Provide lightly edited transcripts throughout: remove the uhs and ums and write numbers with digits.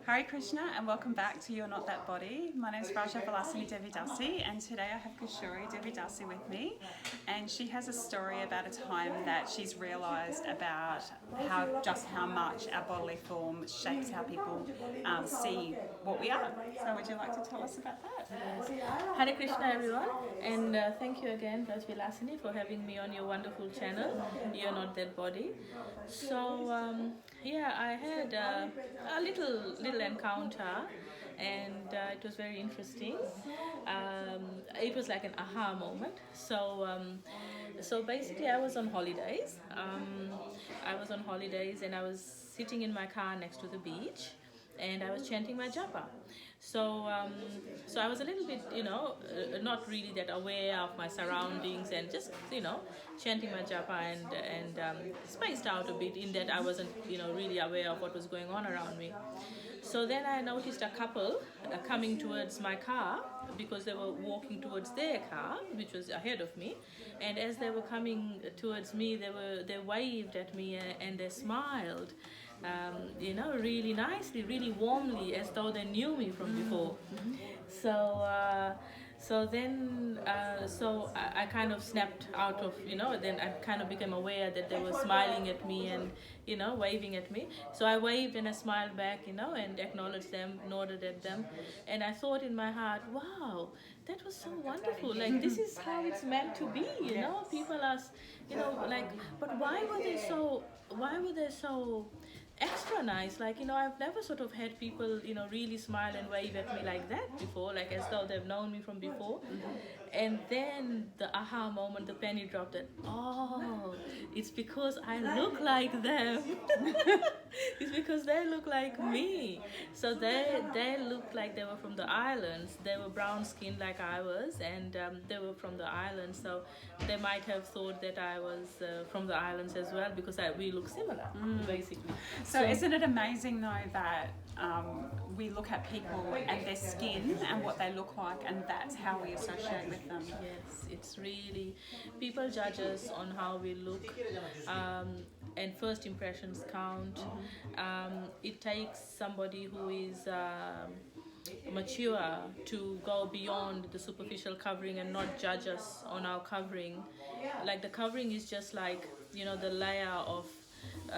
Hare Krishna and welcome back to You're Not That Body. My name is Raja Vilasini Devidasi and today I have Kisori Devidasi with me, and she has a story about a time that she's realised about how much our bodily form shapes how people see what we are. So would you like to tell us about that? Hare Krishna everyone, and thank you again Raj Vilasini for having me on your wonderful channel, You're Not That Body. So I had a little encounter, and it was very interesting. It was like an aha moment. So basically I was on holidays. And I was sitting in my car next to the beach, and I was chanting my japa. So I was a little bit, not really that aware of my surroundings, and just, chanting my japa and spaced out a bit in that I wasn't, really aware of what was going on around me. So then I noticed a couple coming towards my car because they were walking towards their car, which was ahead of me. And as they were coming towards me, they waved at me and they smiled. Really nicely, really warmly, as though they knew me from before. So I kind of snapped out of, then I kind of became aware that they were smiling at me and, waving at me. So I waved and I smiled back, and acknowledged them, nodded at them. And I thought in my heart, wow, that was so wonderful. Like, this is how it's meant to be, People are, but why were they so extra nice? Like, I've never sort of had people, really smile and wave at me like that before, like as though they've known me from before. And then the aha moment, the penny dropped, that, oh, it's because I look like them. It's because they look like me. So they looked like they were from the islands. They were brown skinned like I was, and they were from the islands. So they might have thought that I was from the islands as well, because we look similar, basically. So isn't it amazing though that we look at people and their skin and what they look like, and that's how we associate with them? Yes, it's really, people judge us on how we look, and first impressions count. It takes somebody who is mature to go beyond the superficial covering and not judge us on our covering. Like, the covering is just like, the layer of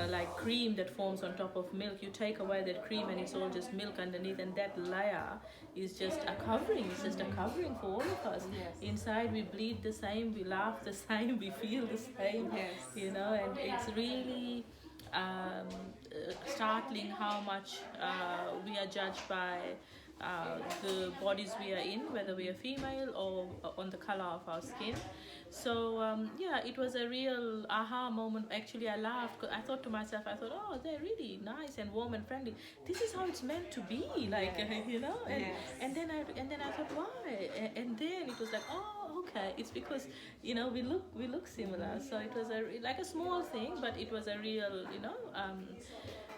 like cream that forms on top of milk. You take away that cream and it's all just milk underneath, and that layer is just a covering. It's just a covering for all of us. Yes. Inside we bleed the same, we laugh the same, we feel the same. Yes. And it's really startling how much we are judged by the bodies we are in, whether we are female or on the color of our skin. So it was a real aha moment. Actually, I laughed because I thought to myself, oh, they're really nice and warm and friendly. This is how it's meant to be, like, and then I thought, why? And then it was like, oh, okay, it's because we look similar. So it was like a small thing, but it was a real,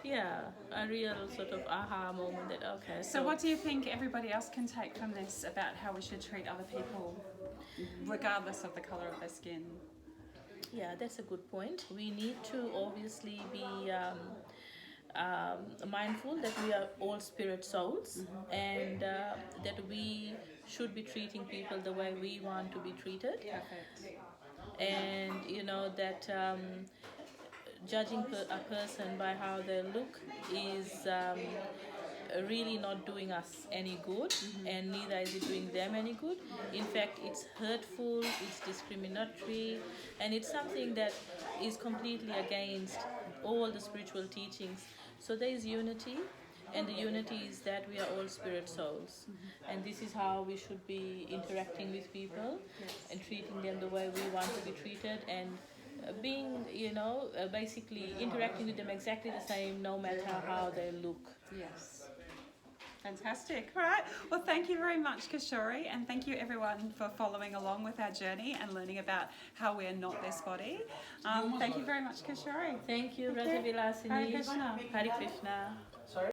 a real sort of aha moment that, okay. So what do you think everybody else can take from this about how we should treat other people, regardless of the colour of their skin? Yeah, that's a good point. We need to obviously be mindful that we are all spirit souls, and that we should be treating people the way we want to be treated. Perfect. And that judging a person by how they look is really not doing us any good, and neither is it doing them any good. In fact, it's hurtful, it's discriminatory, and it's something that is completely against all the spiritual teachings. So there is unity, and the unity is that we are all spirit souls, and this is how we should be interacting with people, and treating them the way we want to be treated, and being, basically interacting with them exactly the same, no matter how they look. Yes. Fantastic. All right. Well, thank you very much, Kisori, and thank you everyone for following along with our journey and learning about how we are not this body. Thank you very much, Kisori. Thank you, Raja Vilasini. Hare Krishna. Hare Krishna.